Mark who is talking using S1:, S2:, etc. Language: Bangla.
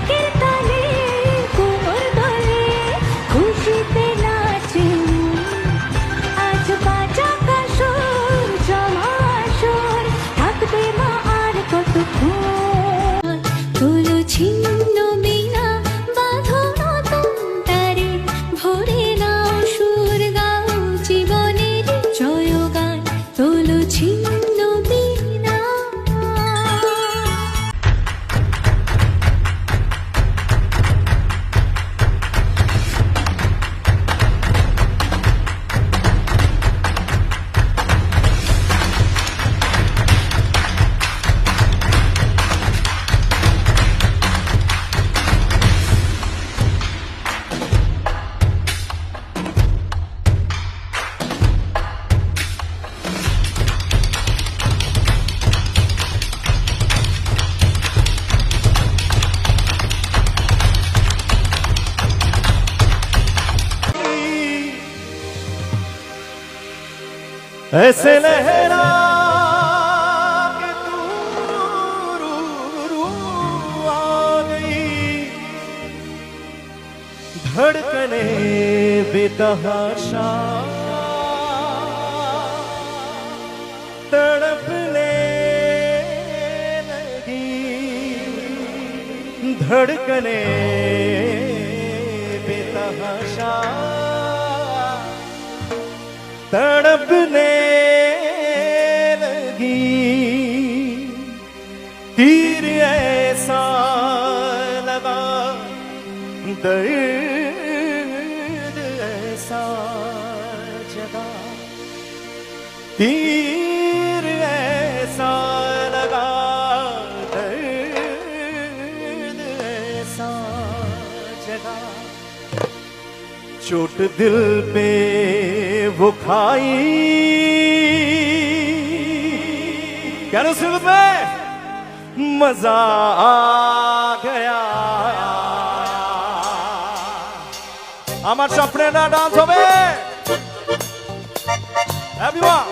S1: ঢাকের তালে কোমর দোলে খুশিতে নাচে আজ বাজা কাসর জমা আসর থাকবে মা আর কতক্ষণ তোলো ছিন্ন বীণা বাঁধো নতুন তারে ভরে নাও সুর গাও জীবনের জয়গান তোলো ছিন্ন বীণা
S2: ऐसे लहरा के तू रू रू आ गई धड़कने बेतहाशा तड़पने लगी धड़कने बेतहाशा तड़पने लगी तीर ऐसा लगा दर्द ऐसा जगा तीर ऐसा लगा दर्द ऐसा जगा चोट दिल पे वो खाई क्या नसीब में मजा आ गया আমার স্বপ্নে না ডান্স হবে এভরিওয়ান